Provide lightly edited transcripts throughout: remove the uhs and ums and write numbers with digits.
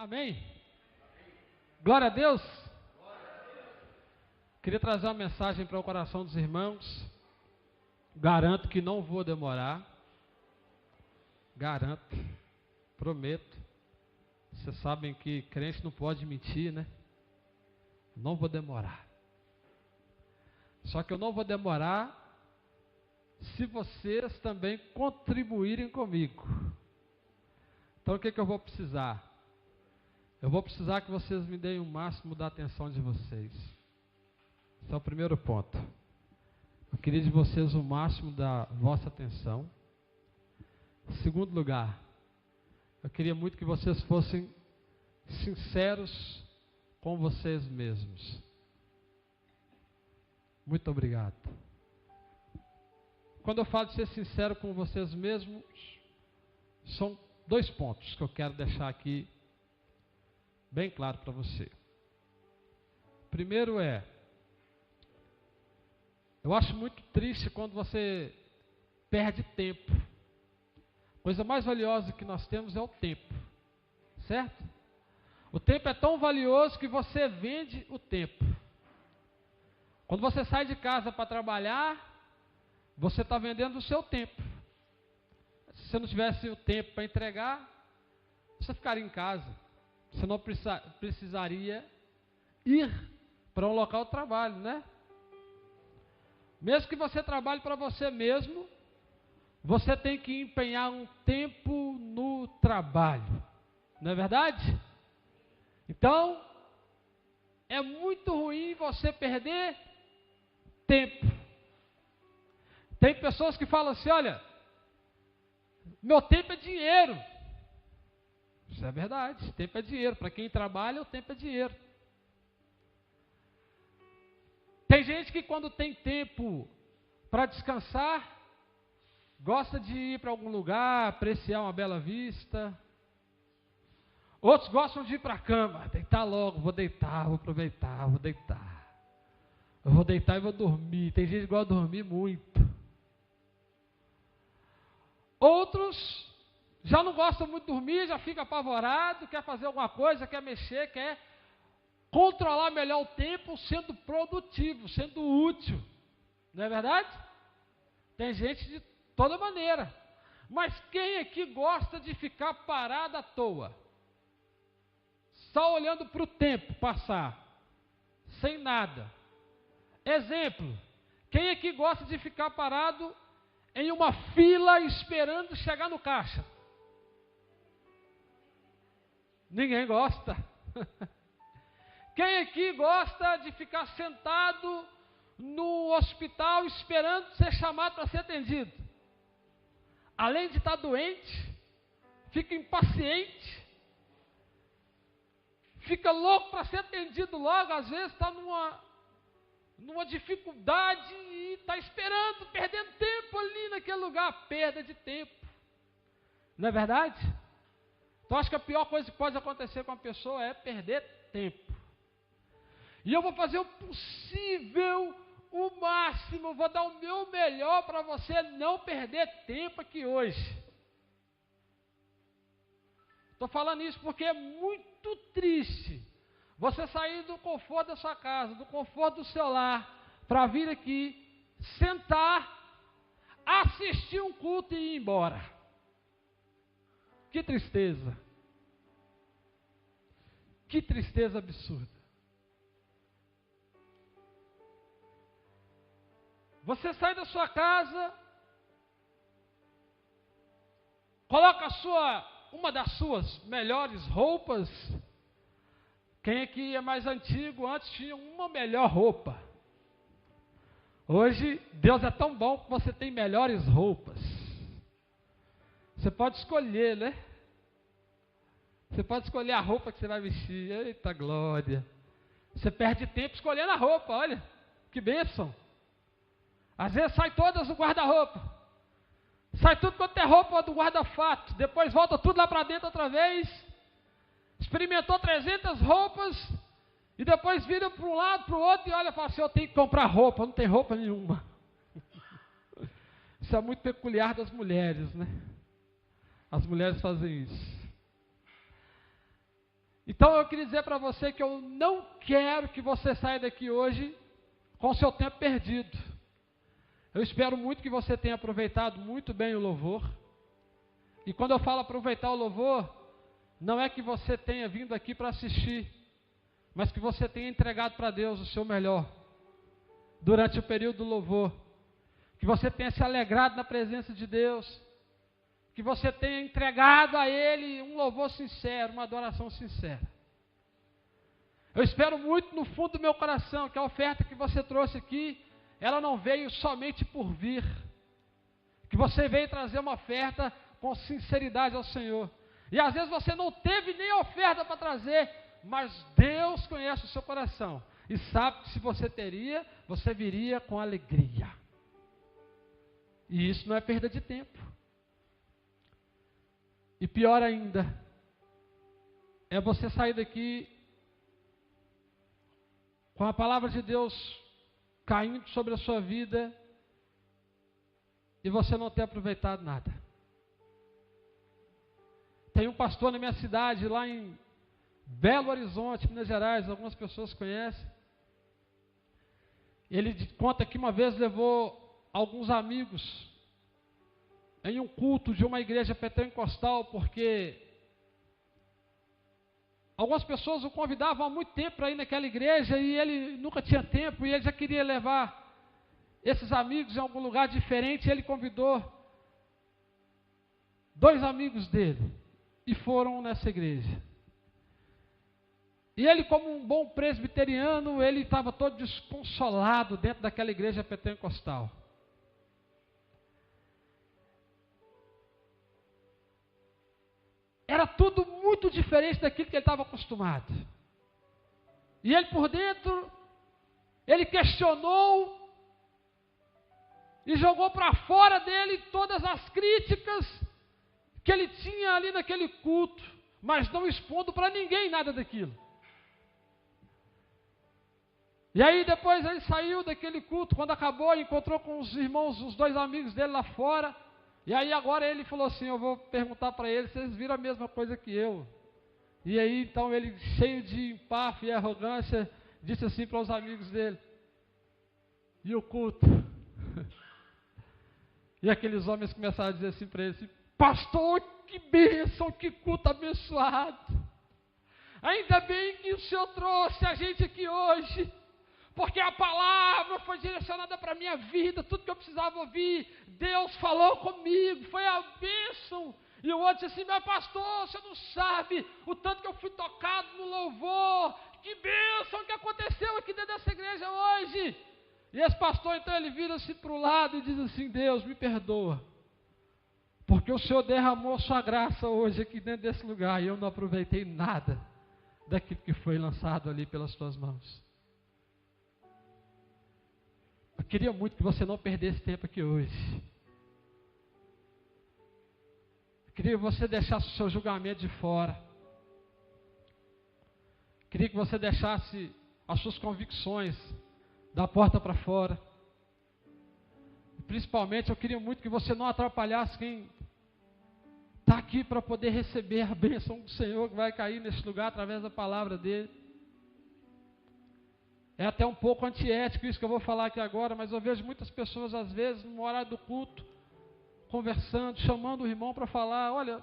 Amém? Glória a Deus. Queria trazer uma mensagem para o coração dos irmãos. Garanto que não vou demorar. Garanto. Prometo. Vocês sabem que crente não pode mentir, né? Não vou demorar. Só que eu não vou demorar se vocês também contribuírem comigo. Então o que eu vou precisar? Eu vou precisar que vocês me deem o máximo da atenção de vocês. Esse é o primeiro ponto. Eu queria de vocês o máximo da vossa atenção. Segundo lugar, eu queria muito que vocês fossem sinceros com vocês mesmos. Muito obrigado. Quando eu falo de ser sincero com vocês mesmos, são dois pontos que eu quero deixar aqui bem claro para você. Primeiro eu acho muito triste quando você perde tempo. A coisa mais valiosa que nós temos é o tempo, certo? O tempo é tão valioso que você vende o tempo. Quando você sai de casa para trabalhar, você está vendendo o seu tempo. Se você não tivesse o tempo para entregar, você ficaria em casa. Você não precisaria ir para um local de trabalho, né? Mesmo que você trabalhe para você mesmo, você tem que empenhar um tempo no trabalho. Não é verdade? Então, é muito ruim você perder tempo. Tem pessoas que falam assim, olha, meu tempo é dinheiro. Isso é verdade, tempo é dinheiro. Para quem trabalha, o tempo é dinheiro. Tem gente que quando tem tempo para descansar, gosta de ir para algum lugar, apreciar uma bela vista. Outros gostam de ir para a cama, deitar logo, vou deitar, vou aproveitar, vou deitar. Eu vou deitar e vou dormir. Tem gente que gosta de dormir muito. Outros já não gostam muito de dormir, já fica apavorado, quer fazer alguma coisa, quer mexer, quer controlar melhor o tempo, sendo produtivo, sendo útil. Não é verdade? Tem gente de toda maneira. Mas quem aqui gosta de ficar parado à toa? Só olhando para o tempo passar, sem nada. Exemplo, quem aqui gosta de ficar parado em uma fila esperando chegar no caixa? Ninguém gosta. Quem aqui gosta de ficar sentado no hospital esperando ser chamado para ser atendido? Além de estar doente, fica impaciente, fica louco para ser atendido logo, às vezes está numa dificuldade e está esperando, perdendo tempo ali naquele lugar, perda de tempo. Não é verdade? Então acho que a pior coisa que pode acontecer com a pessoa é perder tempo. E eu vou fazer o possível, o máximo, vou dar o meu melhor para você não perder tempo aqui hoje. Estou falando isso porque é muito triste você sair do conforto da sua casa, do conforto do seu lar, para vir aqui, sentar, assistir um culto e ir embora. Que tristeza. Que tristeza absurda. Você sai da sua casa, coloca uma das suas melhores roupas. Quem aqui é mais antigo, antes tinha uma melhor roupa. Hoje, Deus é tão bom que você tem melhores roupas. Você pode escolher, né? Você pode escolher a roupa que você vai vestir. Eita glória. Você perde tempo escolhendo a roupa, olha. Que bênção. Às vezes sai todas do guarda-roupa. Sai tudo quanto é roupa do guarda-fato. Depois volta tudo lá para dentro outra vez. Experimentou 300 roupas. E depois vira para um lado, para o outro. E olha e fala assim, eu tenho que comprar roupa. Não tem roupa nenhuma. Isso é muito peculiar das mulheres, né? As mulheres fazem isso. Então eu queria dizer para você que eu não quero que você saia daqui hoje com o seu tempo perdido. Eu espero muito que você tenha aproveitado muito bem o louvor. E quando eu falo aproveitar o louvor, não é que você tenha vindo aqui para assistir, mas que você tenha entregado para Deus o seu melhor durante o período do louvor. Que você tenha se alegrado na presença de Deus. Que você tenha entregado a Ele um louvor sincero, uma adoração sincera. Eu espero muito no fundo do meu coração que a oferta que você trouxe aqui, ela não veio somente por vir. Que você veio trazer uma oferta com sinceridade ao Senhor. E às vezes você não teve nem oferta para trazer, mas Deus conhece o seu coração. E sabe que se você teria, você viria com alegria. E isso não é perda de tempo. E pior ainda, é você sair daqui com a palavra de Deus caindo sobre a sua vida e você não ter aproveitado nada. Tem um pastor na minha cidade, lá em Belo Horizonte, Minas Gerais, algumas pessoas conhecem. Ele conta que uma vez levou alguns amigos em um culto de uma igreja pentecostal, porque algumas pessoas o convidavam há muito tempo para ir naquela igreja e ele nunca tinha tempo e ele já queria levar esses amigos em algum lugar diferente. Ele convidou 2 amigos dele e foram nessa igreja. E ele, como um bom presbiteriano, ele estava todo desconsolado dentro daquela igreja pentecostal. Era tudo muito diferente daquilo que ele estava acostumado. E ele por dentro, ele questionou e jogou para fora dele todas as críticas que ele tinha ali naquele culto, mas não expondo para ninguém nada daquilo. E aí depois ele saiu daquele culto, quando acabou, encontrou com os irmãos, os 2 amigos dele lá fora. E aí agora ele falou assim, eu vou perguntar para eles se eles viram a mesma coisa que eu. E aí então ele, cheio de empáfia e arrogância, disse assim para os amigos dele, e o culto? E aqueles homens começaram a dizer assim para ele, assim, pastor, que bênção, que culto abençoado. Ainda bem que o Senhor trouxe a gente aqui hoje, porque a palavra foi direcionada para a minha vida, tudo que eu precisava ouvir, Deus falou comigo, foi a bênção. E o outro disse assim, meu pastor, você não sabe o tanto que eu fui tocado no louvor, que bênção que aconteceu aqui dentro dessa igreja hoje. E esse pastor então ele vira-se para o lado e diz assim, Deus me perdoa, porque o Senhor derramou sua graça hoje aqui dentro desse lugar e eu não aproveitei nada daquilo que foi lançado ali pelas tuas mãos. Eu queria muito que você não perdesse tempo aqui hoje. Eu queria que você deixasse o seu julgamento de fora. Eu queria que você deixasse as suas convicções da porta para fora. E principalmente eu queria muito que você não atrapalhasse quem está aqui para poder receber a bênção do Senhor que vai cair nesse lugar através da palavra dele. É até um pouco antiético isso que eu vou falar aqui agora, mas eu vejo muitas pessoas às vezes no horário do culto, conversando, chamando o irmão para falar, olha,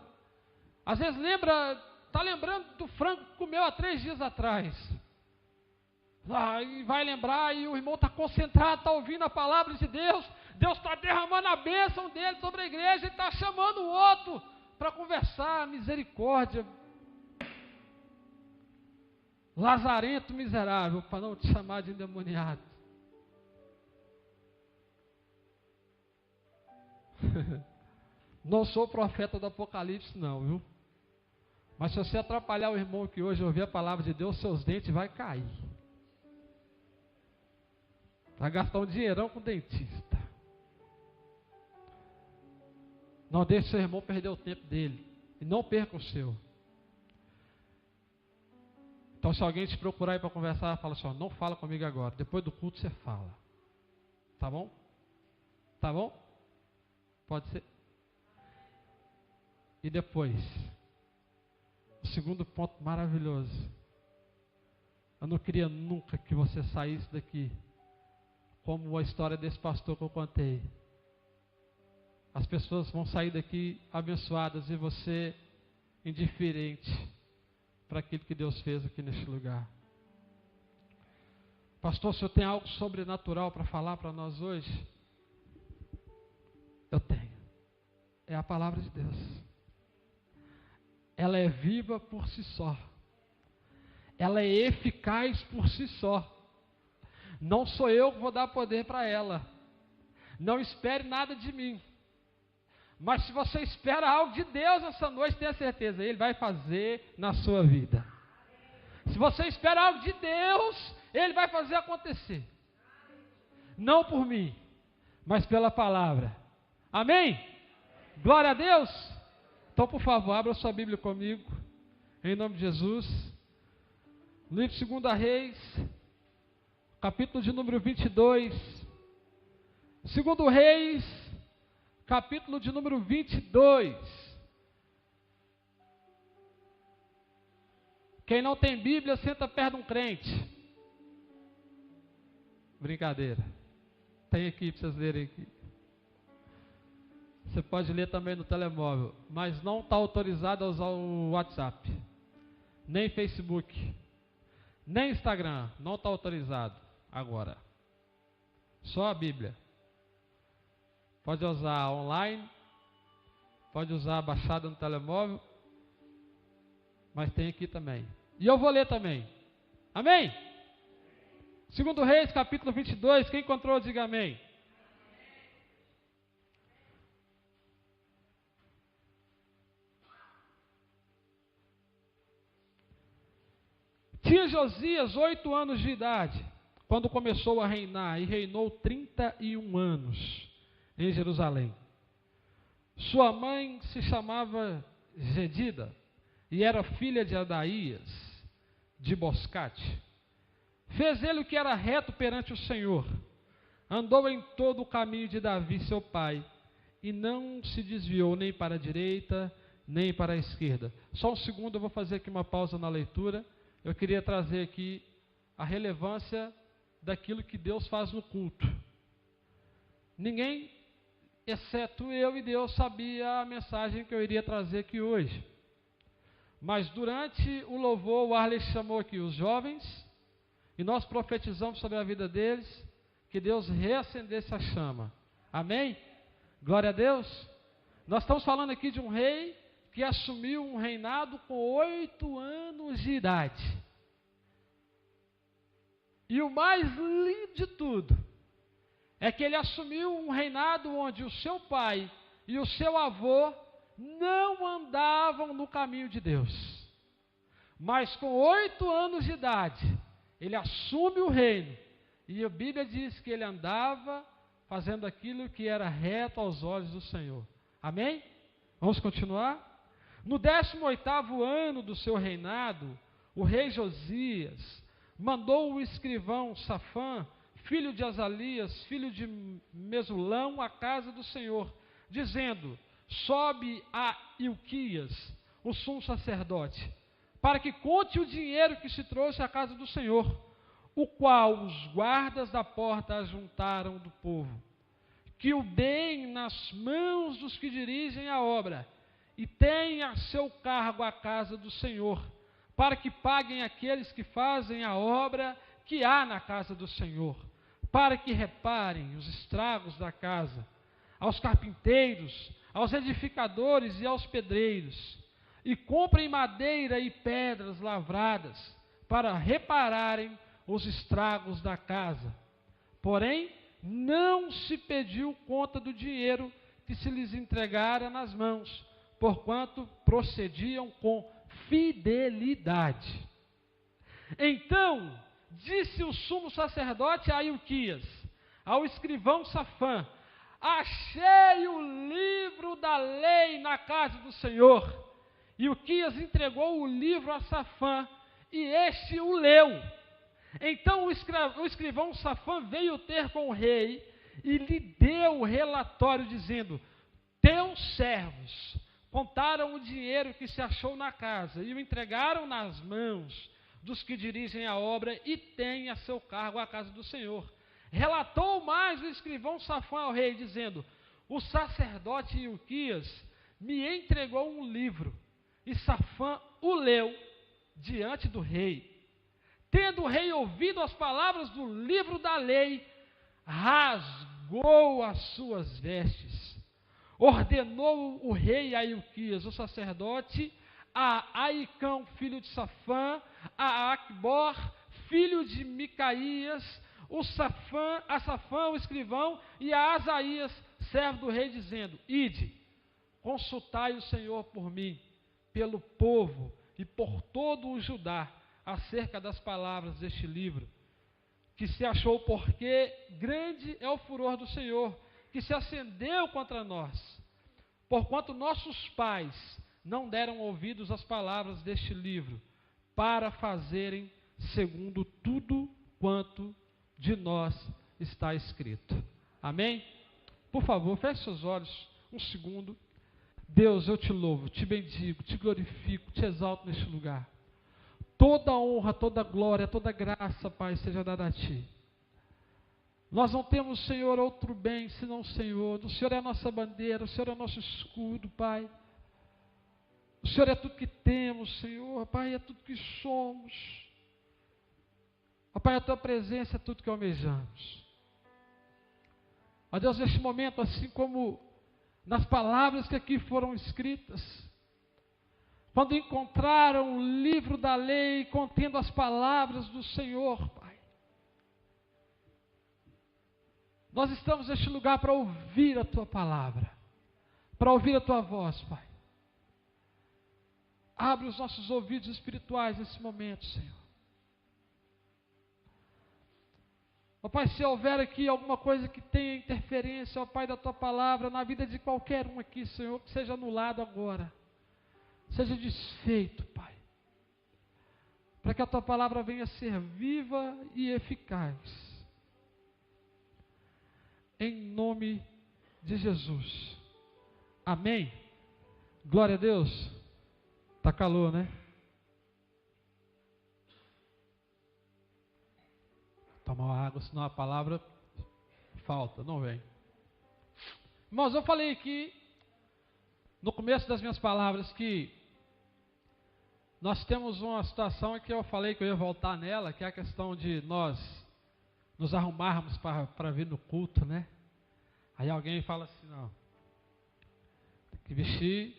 às vezes está lembrando do frango que comeu há 3 dias atrás. E vai lembrar e o irmão está concentrado, está ouvindo a palavra de Deus, Deus está derramando a bênção dele sobre a igreja, ele está chamando o outro para conversar, misericórdia. Lazarento miserável, para não te chamar de endemoniado. Não sou profeta do Apocalipse não, viu? Mas se você atrapalhar o irmão que hoje ouvir a palavra de Deus, seus dentes vão cair. Vai gastar um dinheirão com o dentista. Não deixe seu irmão perder o tempo dele. E não perca o seu. Então se alguém te procurar aí para conversar, fala assim, ó, não fala comigo agora. Depois do culto você fala. Tá bom? Tá bom? Pode ser? E depois? O Segundo ponto maravilhoso. Eu não queria nunca que você saísse daqui como a história desse pastor que eu contei. As pessoas vão sair daqui abençoadas e você indiferente para aquilo que Deus fez aqui neste lugar. Pastor, o senhor tem algo sobrenatural para falar para nós hoje? Eu tenho. É a palavra de Deus. Ela é viva por si só. Ela é eficaz por si só. Não sou eu que vou dar poder para ela. Não espere nada de mim. Mas se você espera algo de Deus essa noite, tenha certeza, Ele vai fazer na sua vida. Se você espera algo de Deus, Ele vai fazer acontecer. Não por mim, mas pela palavra. Amém? Glória a Deus. Então, por favor, abra sua Bíblia comigo, em nome de Jesus. Livro de 2 Reis, capítulo de número 22. 2 Reis, capítulo de número 22. Quem não tem Bíblia, senta perto de um crente. Brincadeira. Tem aqui para vocês lerem aqui. Você pode ler também no telemóvel, mas não está autorizado a usar o WhatsApp, nem Facebook, nem Instagram, não está autorizado agora. Só a Bíblia. Pode usar online, pode usar baixada no telemóvel, mas tem aqui também. E eu vou ler também. Amém? 2 Reis, capítulo 22, quem encontrou, diga amém. Tinha Josias 8 anos de idade, quando começou a reinar, e reinou 31 anos em Jerusalém. Sua mãe se chamava Gedida, e era filha de Adaías, de Boscate. Fez ele o que era reto perante o Senhor, andou em todo o caminho de Davi seu pai, e não se desviou nem para a direita, nem para a esquerda. Só um segundo, eu vou fazer aqui uma pausa na leitura. Eu queria trazer aqui a relevância daquilo que Deus faz no culto. Ninguém, exceto eu e Deus, sabia a mensagem que eu iria trazer aqui hoje. Mas durante o louvor, o Arley chamou aqui os jovens, e nós profetizamos sobre a vida deles, que Deus reacendesse a chama. Amém? Glória a Deus. Nós estamos falando aqui de um rei que assumiu um reinado com 8 anos de idade. E o mais lindo de tudo é que ele assumiu um reinado onde o seu pai e o seu avô não andavam no caminho de Deus. Mas com 8 anos de idade, ele assume o reino. E a Bíblia diz que ele andava fazendo aquilo que era reto aos olhos do Senhor. Amém? Vamos continuar? No 18º ano do seu reinado, o rei Josias mandou o escrivão Safã, filho de Azalias, filho de Mesulão, à casa do Senhor, dizendo: sobe a Ilquias, o sumo sacerdote, para que conte o dinheiro que se trouxe à casa do Senhor, o qual os guardas da porta ajuntaram do povo, que o deem nas mãos dos que dirigem a obra, e têm a seu cargo a casa do Senhor, para que paguem aqueles que fazem a obra que há na casa do Senhor, para que reparem os estragos da casa, aos carpinteiros, aos edificadores e aos pedreiros, e comprem madeira e pedras lavradas, para repararem os estragos da casa. Porém, não se pediu conta do dinheiro que se lhes entregara nas mãos, porquanto procediam com fidelidade. Então, disse o sumo sacerdote a Ilquias, ao escrivão Safã: achei o livro da lei na casa do Senhor. Ilquias entregou o livro a Safã, e este o leu. Então o escrivão Safã veio ter com o rei, e lhe deu o relatório, dizendo: teus servos contaram o dinheiro que se achou na casa e o entregaram nas mãos dos que dirigem a obra e têm a seu cargo a casa do Senhor. Relatou mais o escrivão Safã ao rei, dizendo: o sacerdote Ilquias me entregou um livro, e Safã o leu diante do rei. Tendo o rei ouvido as palavras do livro da lei, rasgou as suas vestes. Ordenou o rei a Ilquias, o sacerdote, a Aicão, filho de Safã, a Acbor, filho de Micaías, a Safã, o escrivão, e a Asaías, servo do rei, dizendo: ide, consultai o Senhor por mim, pelo povo e por todo o Judá, acerca das palavras deste livro, que se achou, porque grande é o furor do Senhor, que se acendeu contra nós, porquanto nossos pais não deram ouvidos às palavras deste livro, para fazerem segundo tudo quanto de nós está escrito. Amém? Por favor, feche seus olhos um segundo. Deus, eu te louvo, te bendigo, te glorifico, te exalto neste lugar. Toda honra, toda glória, toda graça, Pai, seja dada a Ti. Nós não temos, Senhor, outro bem senão o Senhor. O Senhor é a nossa bandeira, o Senhor é o nosso escudo, Pai. O Senhor é tudo que temos, Senhor, Pai, é tudo que somos. Pai, a Tua presença é tudo que almejamos. Ó Deus, neste momento, assim como nas palavras que aqui foram escritas, quando encontraram o livro da lei contendo as palavras do Senhor, Pai, nós estamos neste lugar para ouvir a Tua palavra, para ouvir a Tua voz, Pai. Abre os nossos ouvidos espirituais nesse momento, Senhor. Ó Pai, se houver aqui alguma coisa que tenha interferência, ó Pai, da Tua palavra na vida de qualquer um aqui, Senhor, que seja anulado agora, seja desfeito, Pai, para que a Tua palavra venha a ser viva e eficaz, em nome de Jesus, amém? Glória a Deus. Está calor, né? Tomar uma água, senão a palavra falta, não vem. Irmãos, eu falei aqui, no começo das minhas palavras, que nós temos uma situação que eu falei que eu ia voltar nela, que é a questão de nós nos arrumarmos para vir no culto, né? Aí alguém fala assim, não, tem que vestir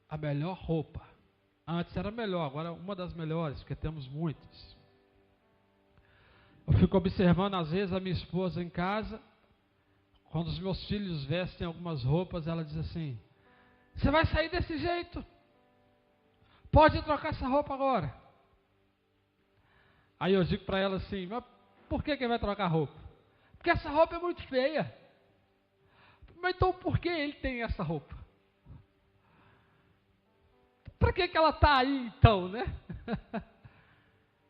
a melhor roupa. Antes era melhor, agora é uma das melhores, porque temos muitas. Eu fico observando, às vezes, a minha esposa em casa, quando os meus filhos vestem algumas roupas, ela diz assim: você vai sair desse jeito? Pode trocar essa roupa agora. Aí eu digo para ela assim: mas por que vai trocar roupa? Porque essa roupa é muito feia. Mas então por que ele tem essa roupa? Para que ela está aí então, né?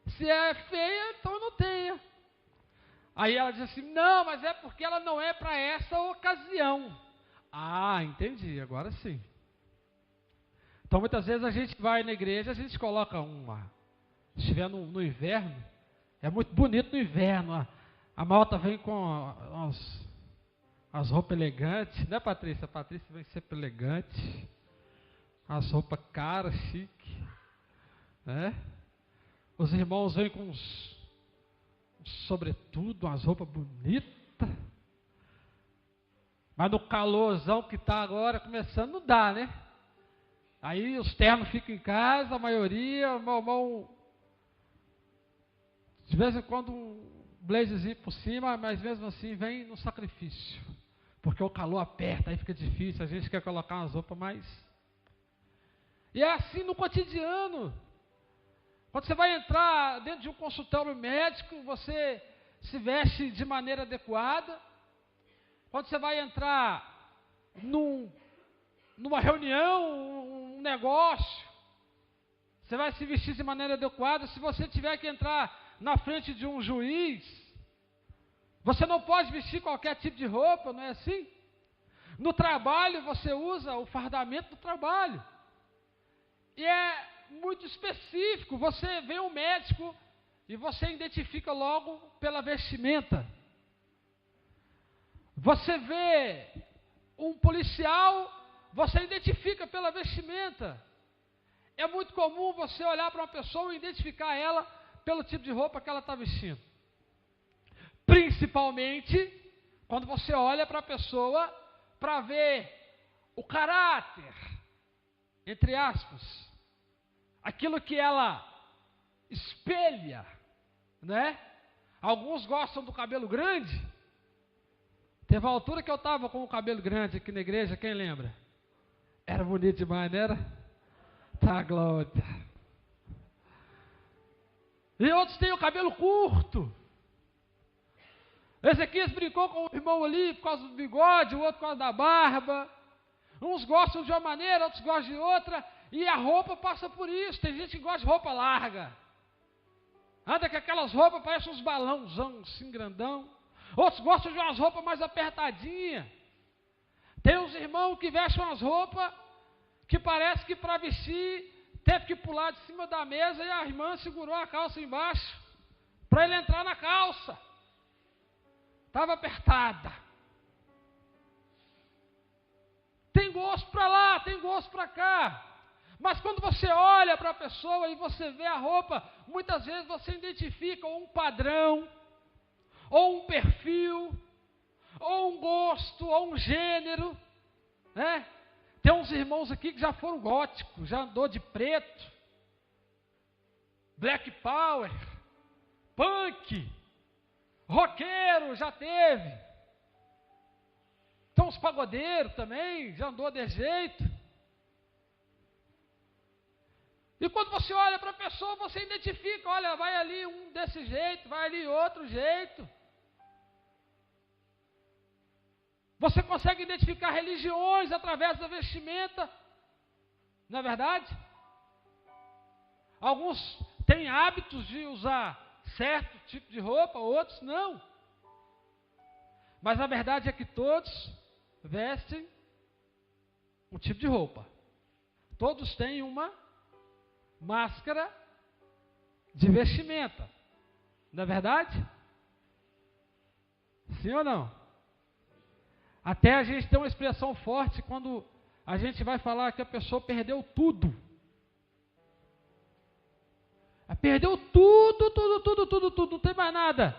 Se é feia, então não tenha. Aí ela diz assim: não, mas é porque ela não é para essa ocasião. Ah, entendi, agora sim. Então muitas vezes a gente vai na igreja, a gente coloca uma. Se estiver no inverno, é muito bonito no inverno. A malta vem com as roupas elegantes, né, Patrícia? A Patrícia vem sempre elegante. As roupas caras, chique, né? Os irmãos vêm com uns sobretudo, umas roupas bonitas. Mas no calorzão que está agora, começando, não dá, né? Aí os ternos ficam em casa, a maioria, meu irmão, de vez em quando um blazerzinho por cima, mas mesmo assim vem no sacrifício. Porque o calor aperta, aí fica difícil, a gente quer colocar umas roupas mais... E é assim no cotidiano. Quando você vai entrar dentro de um consultório médico, você se veste de maneira adequada. Quando você vai entrar numa reunião, um negócio, você vai se vestir de maneira adequada. Se você tiver que entrar na frente de um juiz, você não pode vestir qualquer tipo de roupa, não é assim? No trabalho, você usa o fardamento do trabalho. E é muito específico. Você vê um médico e você identifica logo pela vestimenta. Você vê um policial, você identifica pela vestimenta. É muito comum você olhar para uma pessoa e identificar ela pelo tipo de roupa que ela está vestindo. Principalmente quando você olha para a pessoa para ver o caráter, entre aspas, aquilo que ela espelha, né? Alguns gostam do cabelo grande. Teve uma altura que eu estava com o cabelo grande aqui na igreja, quem lembra? Era bonito demais, não era? Tá, glória. E outros têm o cabelo curto. Ezequias brincou com o irmão ali por causa do bigode, o outro por causa da barba. Uns gostam de uma maneira, outros gostam de outra. E a roupa passa por isso. Tem gente que gosta de roupa larga. Anda com aquelas roupas, parecem uns balãozão assim grandão. Outros gostam de umas roupas mais apertadinhas. Tem uns irmãos que vestem umas roupas que parece que para vestir teve que pular de cima da mesa e a irmã segurou a calça embaixo para ele entrar na calça. Estava apertada. Tem gosto para lá, tem gosto para cá. Mas quando você olha para a pessoa e você vê a roupa, muitas vezes você identifica um padrão, ou um perfil, ou um gosto, ou um gênero, né? Tem uns irmãos aqui que já foram góticos, já andou de preto, black power, punk, roqueiro, já teve. Então os pagodeiros também, já andou de jeito. E quando você olha para a pessoa, você identifica, olha, vai ali um desse jeito, vai ali outro jeito. Você consegue identificar religiões através da vestimenta, não é verdade? Alguns têm hábitos de usar certo tipo de roupa, outros não. Mas a verdade é que todos vestem um tipo de roupa. Todos têm uma máscara de vestimenta, não é verdade? Sim ou não? Até a gente tem uma expressão forte quando a gente vai falar que a pessoa perdeu tudo. Perdeu tudo, não tem mais nada.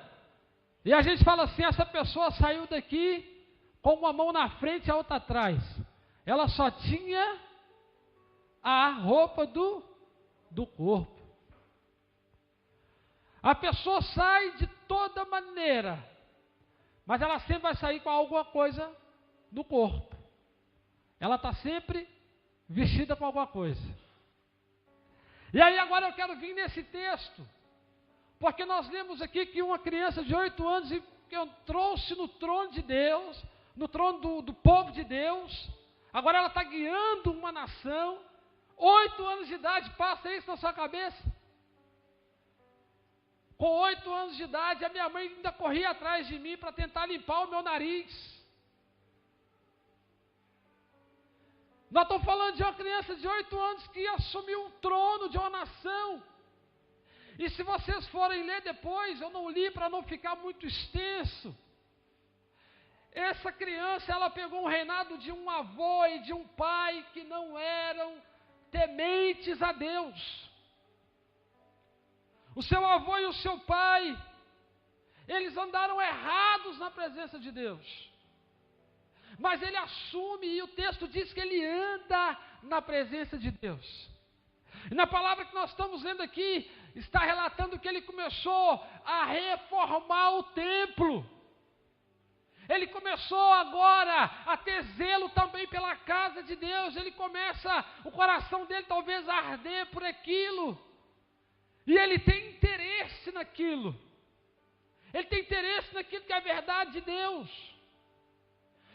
E a gente fala assim, essa pessoa saiu daqui com uma mão na frente e a outra atrás. Ela só tinha a roupa do corpo. A pessoa sai de toda maneira, mas ela sempre vai sair com alguma coisa no corpo. Ela está sempre vestida com alguma coisa. E aí agora eu quero vir nesse texto, porque nós lemos aqui que uma criança de 8 anos entrou-se no trono de Deus, no trono do povo de Deus. Agora ela está guiando uma nação. 8 anos de idade, passa isso na sua cabeça? Com 8 anos de idade, a minha mãe ainda corria atrás de mim para tentar limpar o meu nariz. Nós estamos falando de uma criança de 8 anos que assumiu um trono de uma nação. E se vocês forem ler depois, eu não li para não ficar muito extenso. Essa criança, ela pegou um reinado de um avô e de um pai que não eram tementes a Deus. O seu avô e o seu pai, eles andaram errados na presença de Deus. Mas ele assume, e o texto diz que ele anda na presença de Deus. E na palavra que nós estamos lendo aqui, está relatando que ele começou a reformar o templo. Ele começou agora a ter zelo também pela casa de Deus. Ele começa, o coração dele talvez a arder por aquilo. E ele tem interesse naquilo. Ele tem interesse naquilo que é a verdade de Deus.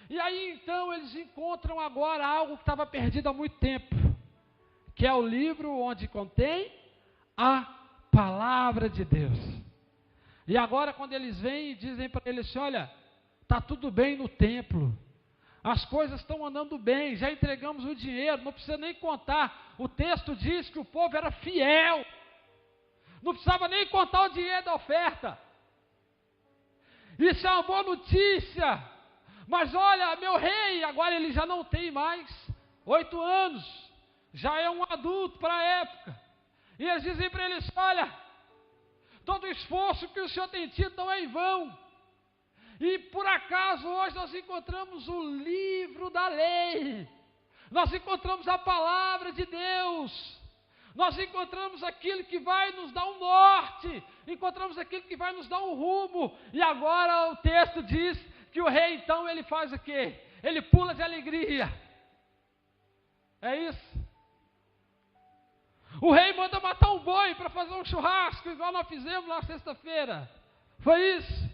E aí então eles encontram agora algo que estava perdido há muito tempo, que é o livro onde contém a palavra de Deus. E agora quando eles vêm e dizem para ele assim, olha, está tudo bem no templo, As coisas estão andando bem, já entregamos o dinheiro, não precisa nem contar. O texto diz que o povo era fiel. Não precisava nem contar o dinheiro da oferta. Isso é uma boa notícia. Mas olha, meu rei, agora ele já não tem mais 8 anos. Já é um adulto para a época. E eles dizem para eles, olha, todo o esforço que o senhor tem tido não é em vão. E por acaso hoje nós encontramos o livro da lei. Nós encontramos a palavra de Deus. Nós encontramos aquilo que vai nos dar um norte. Encontramos aquilo que vai nos dar um rumo. E agora o texto diz que o rei então ele faz o quê? Ele pula de alegria. É isso. O rei manda matar um boi para fazer um churrasco, igual nós fizemos na sexta-feira. Foi isso?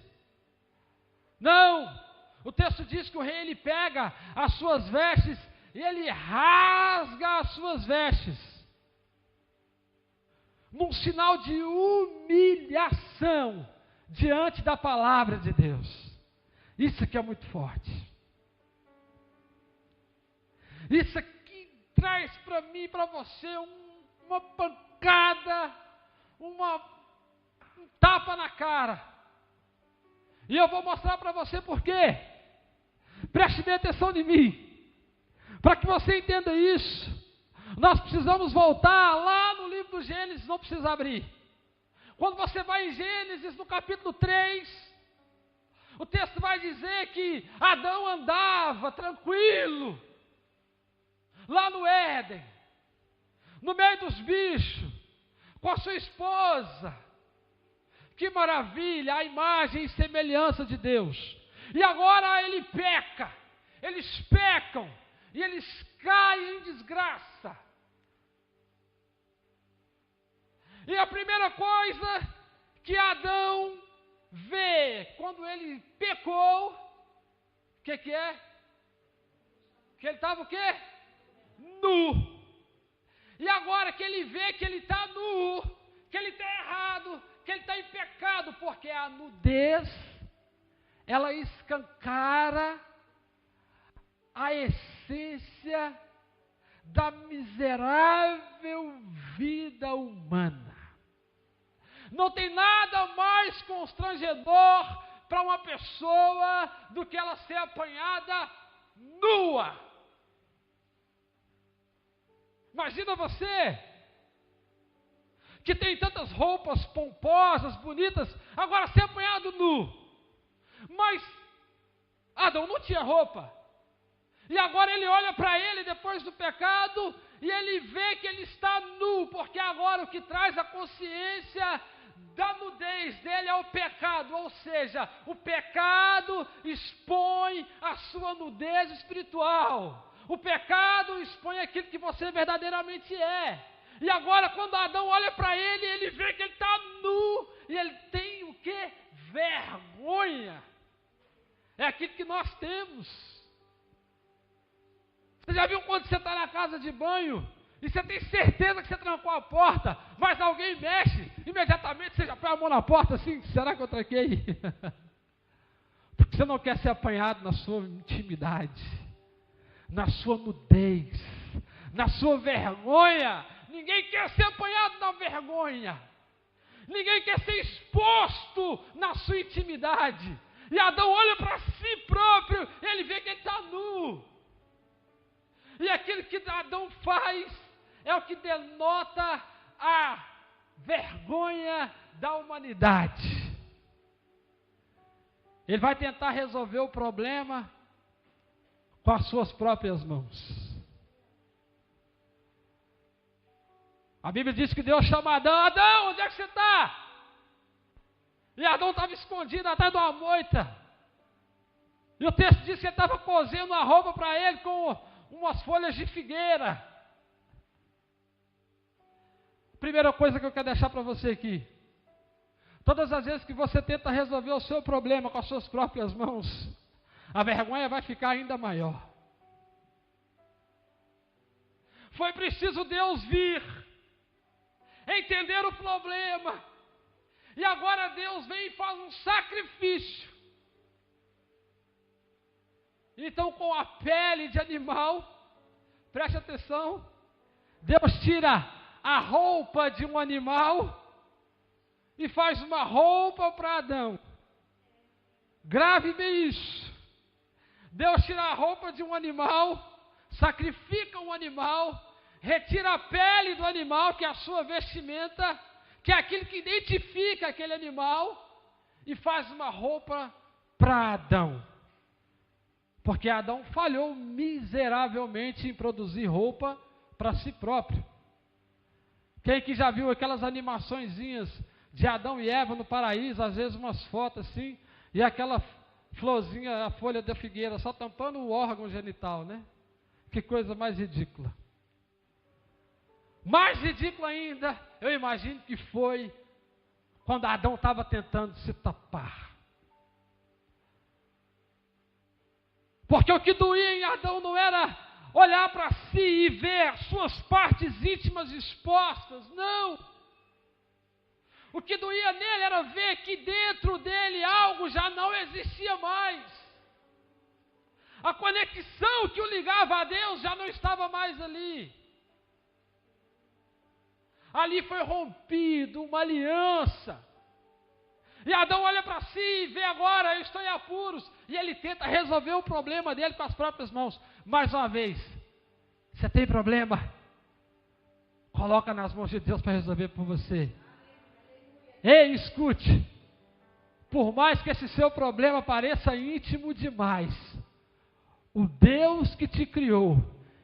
Não. O texto diz que o rei ele pega as suas vestes e ele rasga as suas vestes. Num sinal de humilhação diante da palavra de Deus. Isso aqui é muito forte. Isso aqui traz para mim e para você uma pancada, um tapa na cara. E eu vou mostrar para você por quê. Preste bem atenção em mim. Para que você entenda isso, nós precisamos voltar lá no livro do Gênesis, não precisa abrir. Quando você vai em Gênesis, no capítulo 3, o texto vai dizer que Adão andava tranquilo, lá no Éden, no meio dos bichos, com a sua esposa. Que maravilha, a imagem e semelhança de Deus. E agora ele peca, eles pecam, e eles caem em desgraça. E a primeira coisa que Adão vê quando ele pecou, o que é? Que ele estava o quê? Nu. E agora que ele vê que ele está nu, que ele está errado, que ele está em pecado, porque a nudez, ela escancara a essência da miserável vida humana. Não tem nada mais constrangedor para uma pessoa do que ela ser apanhada nua. Imagina você, que tem tantas roupas pomposas, bonitas, agora ser apanhado nu. Mas Adão não tinha roupa. E agora ele olha para ele depois do pecado e ele vê que ele está nu, porque agora o que traz a consciência da nudez dele é o pecado, ou seja, o pecado expõe a sua nudez espiritual. O pecado expõe aquilo que você verdadeiramente é. E agora quando Adão olha para ele, ele vê que ele está nu, e ele tem o quê? Vergonha. É aquilo que nós temos. Você já viu quando você está na casa de banho, e você tem certeza que você trancou a porta, mas alguém mexe, imediatamente você já põe a mão na porta assim, será que eu tranquei? Porque você não quer ser apanhado na sua intimidade, na sua nudez, na sua vergonha. Ninguém quer ser apanhado na vergonha. Ninguém quer ser exposto na sua intimidade. E Adão olha para si próprio, ele vê que ele está nu. E aquilo que Adão faz é o que denota a vergonha da humanidade. Ele vai tentar resolver o problema com as suas próprias mãos. A Bíblia diz que Deus chama Adão: Adão, onde é que você está? E Adão estava escondido atrás de uma moita. E o texto diz que ele estava cozendo uma roupa para ele com umas folhas de figueira. Primeira coisa que eu quero deixar para você aqui: todas as vezes que você tenta resolver o seu problema com as suas próprias mãos, a vergonha vai ficar ainda maior. Foi preciso Deus vir, entender o problema, e agora Deus vem e faz um sacrifício. Então, com a pele de animal, preste atenção, Deus tira a roupa de um animal e faz uma roupa para Adão. Grave bem isso. Deus tira a roupa de um animal, sacrifica um animal, retira a pele do animal, que é a sua vestimenta, que é aquilo que identifica aquele animal, e faz uma roupa para Adão. Porque Adão falhou miseravelmente em produzir roupa para si próprio. Quem que já viu aquelas animaçõezinhas de Adão e Eva no paraíso, às vezes umas fotos assim, e aquela florzinha, a folha da figueira, só tampando o órgão genital, né? Que coisa mais ridícula. Mais ridículo ainda, eu imagino que foi quando Adão estava tentando se tapar. Porque o que doía em Adão não era olhar para si e ver suas partes íntimas expostas, não. O que doía nele era ver que dentro dele algo já não existia mais. A conexão que o ligava a Deus já não estava mais ali. Ali foi rompido uma aliança. E Adão olha para si e vê agora, eu estou em apuros. E ele tenta resolver o problema dele com as próprias mãos. Mais uma vez, você tem problema? Coloca nas mãos de Deus para resolver por você. Ei, escute. Por mais que esse seu problema pareça íntimo demais, o Deus que te criou,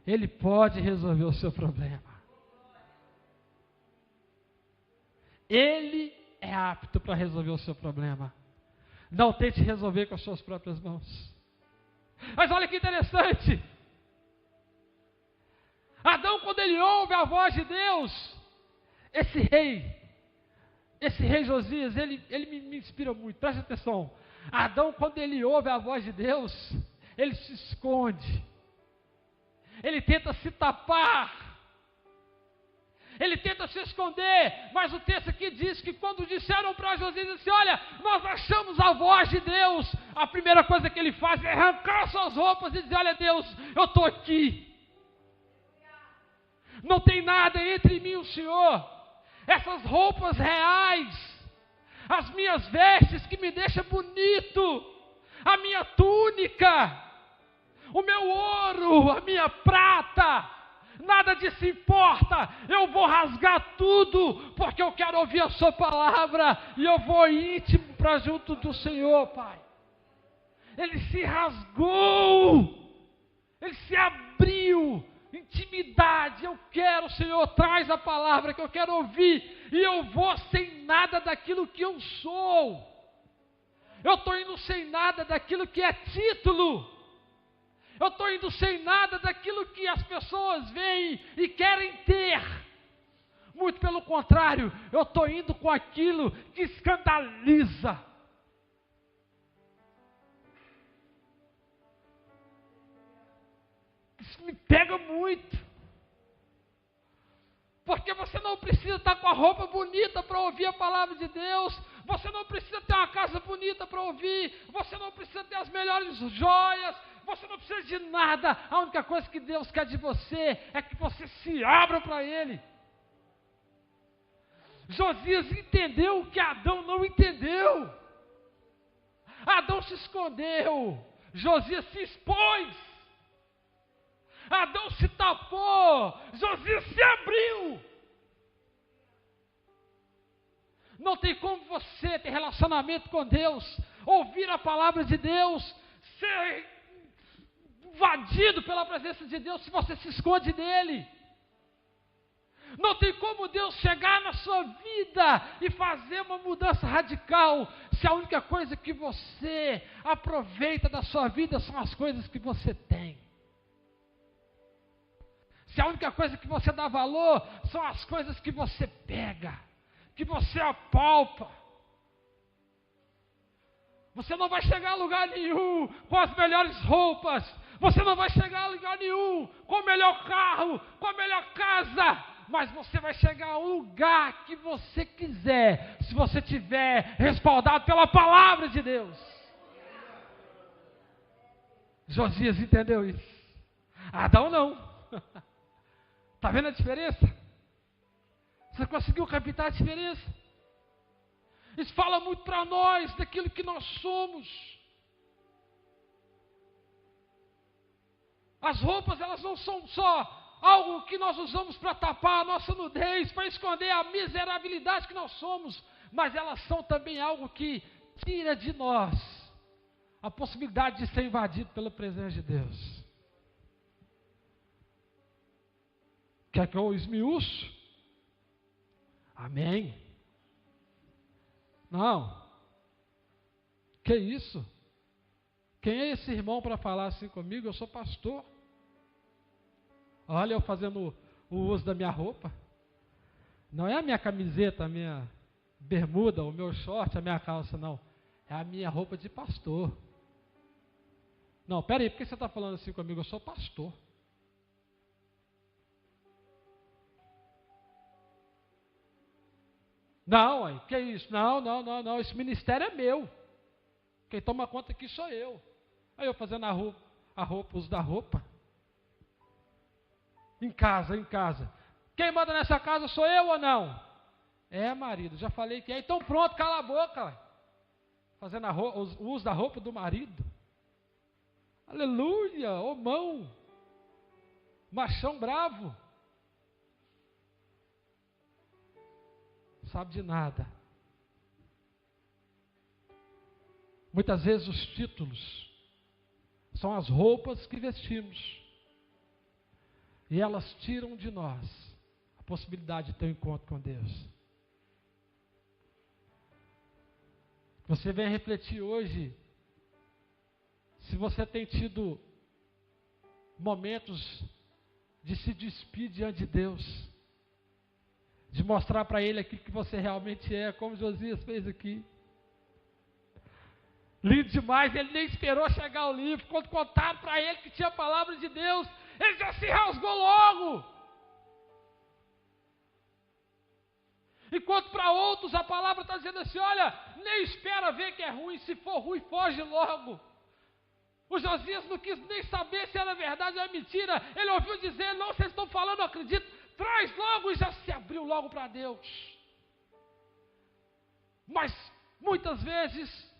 Ele pode resolver o seu problema. Ele é apto para resolver o seu problema. Não tente resolver com as suas próprias mãos. Mas olha que interessante. Adão, quando ele ouve a voz de Deus, esse rei Josias, ele me inspira muito, preste atenção. Adão, quando ele ouve a voz de Deus, ele se esconde. Ele tenta se tapar. Ele tenta se esconder, mas o texto aqui diz que quando disseram para Josias assim, olha, nós achamos a voz de Deus, a primeira coisa que ele faz é arrancar suas roupas e dizer, olha Deus, eu estou aqui. Não tem nada entre mim e o Senhor. Essas roupas reais, as minhas vestes que me deixam bonito, a minha túnica, o meu ouro, a minha prata, nada disso importa. Eu vou rasgar tudo, porque eu quero ouvir a sua palavra, e eu vou íntimo para junto do Senhor, Pai. Ele se rasgou, ele se abriu, intimidade. Eu quero, Senhor, traz a palavra que eu quero ouvir, e eu vou sem nada daquilo que eu sou. Eu estou indo sem nada daquilo que é título. Eu estou indo sem nada daquilo que as pessoas veem e querem ter. Muito pelo contrário, eu estou indo com aquilo que escandaliza. Isso me pega muito. Porque você não precisa estar com a roupa bonita para ouvir a palavra de Deus. Você não precisa ter uma casa bonita para ouvir. Você não precisa ter as melhores joias. Você não precisa de nada. A única coisa que Deus quer de você é que você se abra para Ele. Josias entendeu o que Adão não entendeu. Adão se escondeu. Josias se expôs. Adão se tapou. Josias se abriu. Não tem como você ter relacionamento com Deus, ouvir a palavra de Deus, ser invadido pela presença de Deus se você se esconde dele. Não tem como Deus chegar na sua vida e fazer uma mudança radical se a única coisa que você aproveita da sua vida são as coisas que você tem. Se a única coisa que você dá valor são as coisas que você pega, que você apalpa. Você não vai chegar a lugar nenhum com as melhores roupas. Você não vai chegar a lugar nenhum com o melhor carro, com a melhor casa. Mas você vai chegar ao lugar que você quiser, se você tiver respaldado pela palavra de Deus. Josias entendeu isso. Adão não. Está vendo a diferença? Você conseguiu captar a diferença? Isso fala muito para nós daquilo que nós somos. As roupas, elas não são só algo que nós usamos para tapar a nossa nudez, para esconder a miserabilidade que nós somos, mas elas são também algo que tira de nós a possibilidade de ser invadido pela presença de Deus. Quer que eu esmiúço? Amém? Não. Que isso? Quem é esse irmão para falar assim comigo? Eu sou pastor. Olha eu fazendo o uso da minha roupa. Não é a minha camiseta, a minha bermuda, o meu short, a minha calça, não. É a minha roupa de pastor. Não, peraí, por que você está falando assim comigo? Eu sou pastor. Não, que isso? Não, esse ministério é meu. Quem toma conta aqui sou eu. Aí eu fazendo a roupa, uso da roupa. Em casa. Quem manda nessa casa sou eu ou não? É, marido, já falei que é. Então pronto, cala a boca. Ué. Fazendo o uso da roupa do marido. Aleluia, mão. Machão bravo. Sabe de nada. Muitas vezes os títulos são as roupas que vestimos. E elas tiram de nós a possibilidade de ter um encontro com Deus. Você vem refletir hoje se você tem tido momentos de se despir diante de Deus, de mostrar para Ele aquilo que você realmente é, como Josias fez aqui. Lindo demais, ele nem esperou chegar ao livro. Quando contaram para ele que tinha a palavra de Deus, ele já se rasgou logo. Enquanto para outros a palavra está dizendo assim, olha, nem espera ver que é ruim, se for ruim, foge logo. O Josias não quis nem saber se era verdade ou era mentira. Ele ouviu dizer, não, vocês estão falando, eu acredito. Traz logo, e já se abriu logo para Deus. Mas muitas vezes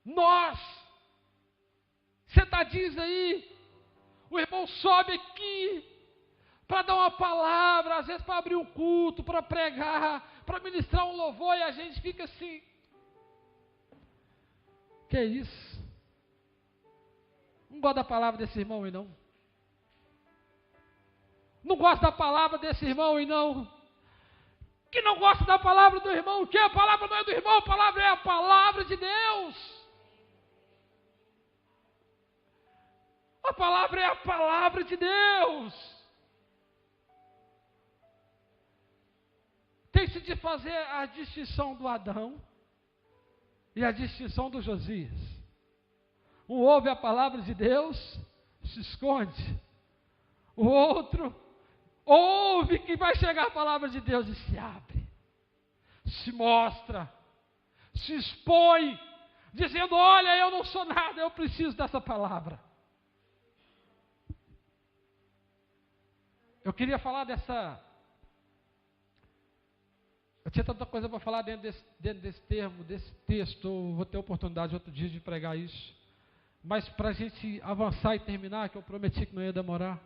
nós, sentadinhos aí, o irmão sobe aqui para dar uma palavra, às vezes para abrir um culto, para pregar, para ministrar um louvor, e a gente fica assim, que é isso? Não gosto da palavra desse irmão aí não. Não gosto da palavra desse irmão aí não. Que não gosta da palavra do irmão, o que? A palavra não é do irmão, a palavra é a palavra de Deus. A palavra é a palavra de Deus. Tem-se de fazer a distinção do Adão e a distinção do Josias. Um ouve a palavra de Deus, se esconde. O outro ouve que vai chegar a palavra de Deus e se abre. Se mostra. Se expõe. Dizendo, olha, eu não sou nada, eu preciso dessa palavra. Eu queria falar dessa... Eu tinha tanta coisa para falar dentro desse termo, desse texto. Eu vou ter oportunidade outro dia de pregar isso. Mas para a gente avançar e terminar, que eu prometi que não ia demorar.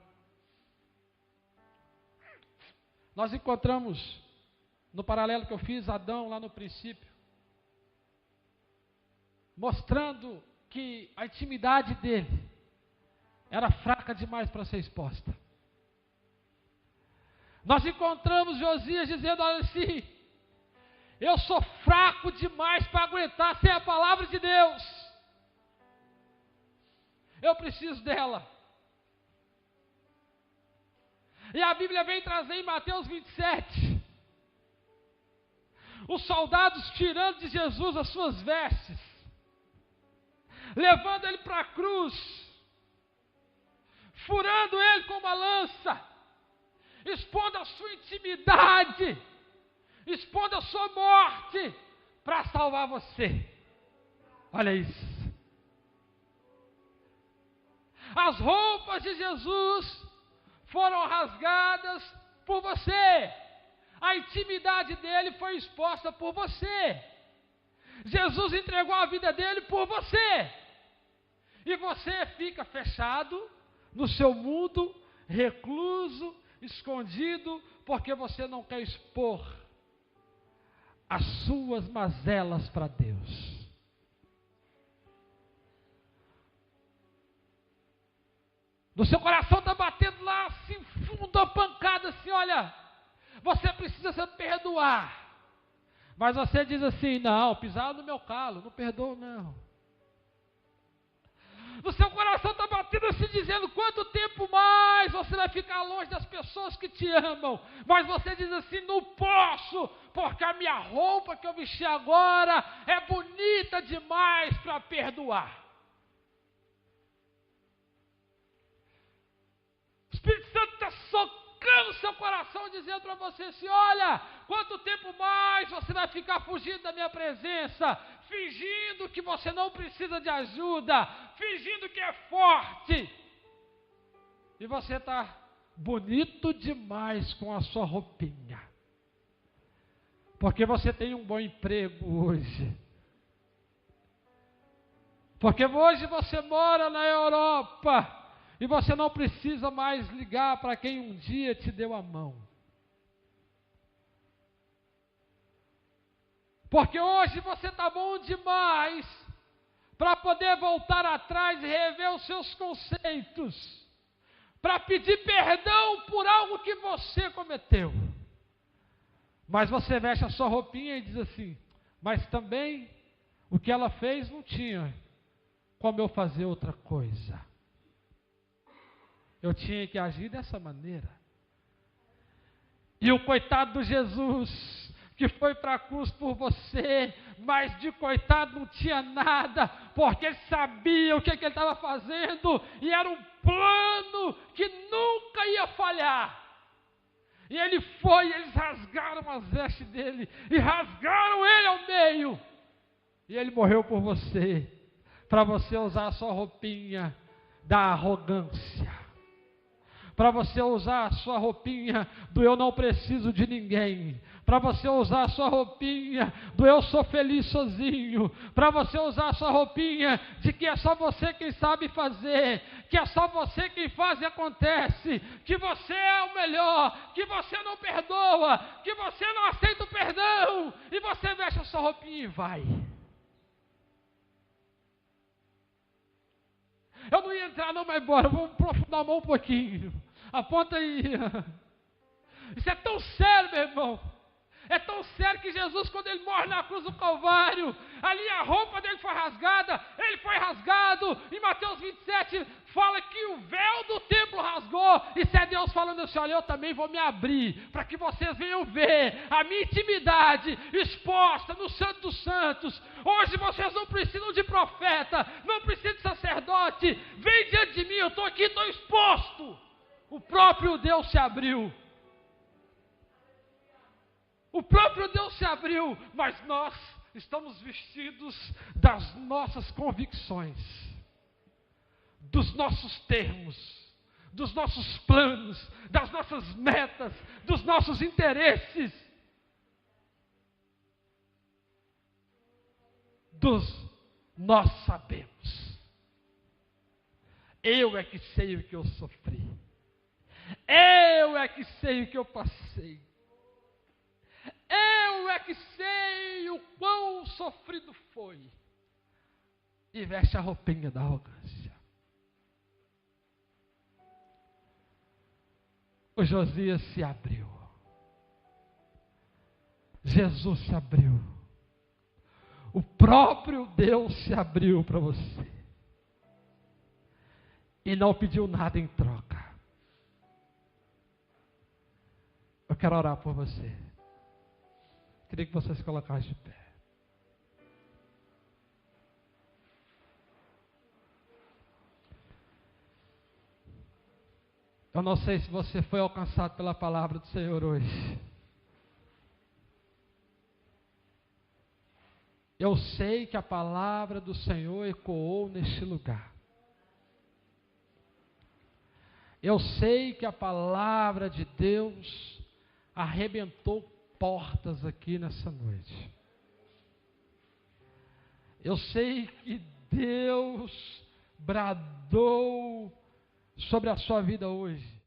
Nós encontramos, no paralelo que eu fiz, Adão lá no princípio. Mostrando que a intimidade dele era fraca demais para ser exposta. Nós encontramos Josias dizendo assim, eu sou fraco demais para aguentar sem a palavra de Deus. Eu preciso dela. E a Bíblia vem trazer em Mateus 27, os soldados tirando de Jesus as suas vestes, levando ele para a cruz, furando ele com uma lança, expondo a sua intimidade, expondo a sua morte, para salvar você. Olha isso. As roupas de Jesus foram rasgadas por você. A intimidade dele foi exposta por você. Jesus entregou a vida dele por você. E você fica fechado no seu mundo, recluso, escondido, porque você não quer expor as suas mazelas para Deus. No seu coração está batendo lá assim, fundo, a pancada assim, olha, você precisa se perdoar. Mas você diz assim, não, pisaram no meu calo, não perdoo não. No seu coração está batendo assim, dizendo, quanto tempo mais você vai ficar longe das pessoas que te amam. Mas você diz assim, não posso, porque a minha roupa que eu vesti agora é bonita demais para perdoar. O Espírito Santo está socando seu coração, dizendo para você assim, olha, quanto tempo mais você vai ficar fugindo da minha presença, fingindo que você não precisa de ajuda, fingindo que é forte. E você está bonito demais com a sua roupinha. Porque você tem um bom emprego hoje. Porque hoje você mora na Europa. E você não precisa mais ligar para quem um dia te deu a mão. Porque hoje você está bom demais para poder voltar atrás e rever os seus conceitos. Para pedir perdão por algo que você cometeu. Mas você veste a sua roupinha e diz assim, mas também o que ela fez não tinha como eu fazer outra coisa. Eu tinha que agir dessa maneira. E o coitado do Jesus, que foi para a cruz por você, mas de coitado não tinha nada, porque ele sabia o que ele estava fazendo, e era um plano que nunca ia falhar. E ele foi, eles rasgaram as vestes dele, e rasgaram ele ao meio, e ele morreu por você, para você usar a sua roupinha da arrogância. Para você usar a sua roupinha do eu não preciso de ninguém. Para você usar a sua roupinha do eu sou feliz sozinho. Para você usar a sua roupinha de que é só você quem sabe fazer. Que é só você quem faz e acontece. Que você é o melhor. Que você não perdoa. Que você não aceita o perdão. E você veste a sua roupinha e vai. Eu não ia entrar não, mas bora, vamos aprofundar a mão um pouquinho. Aponta aí. Isso é tão sério, meu irmão. É tão sério que Jesus, quando ele morre na cruz do Calvário, ali a roupa dele foi rasgada, ele foi rasgado. Em Mateus 27 fala que o véu do templo rasgou. Isso é Deus falando assim, olha, eu também vou me abrir, para que vocês venham ver a minha intimidade exposta no Santo dos Santos. Hoje vocês não precisam de profeta, não precisam de sacerdote. Vem diante de mim, eu estou aqui, estou exposto. O próprio Deus se abriu. O próprio Deus se abriu, mas nós estamos vestidos das nossas convicções, dos nossos termos, dos nossos planos, das nossas metas, dos nossos interesses, nós sabemos. Eu é que sei o que eu sofri. Eu é que sei o que eu passei. Eu é que sei o quão sofrido foi. E veste a roupinha da arrogância. O Josias se abriu. Jesus se abriu. O próprio Deus se abriu para você. E não pediu nada em troca. Eu quero orar por você. Queria que você se colocasse de pé. Eu não sei se você foi alcançado pela palavra do Senhor hoje. Eu sei que a palavra do Senhor ecoou neste lugar. Eu sei que a palavra de Deus arrebentou portas aqui nessa noite. Eu sei que Deus bradou sobre a sua vida hoje.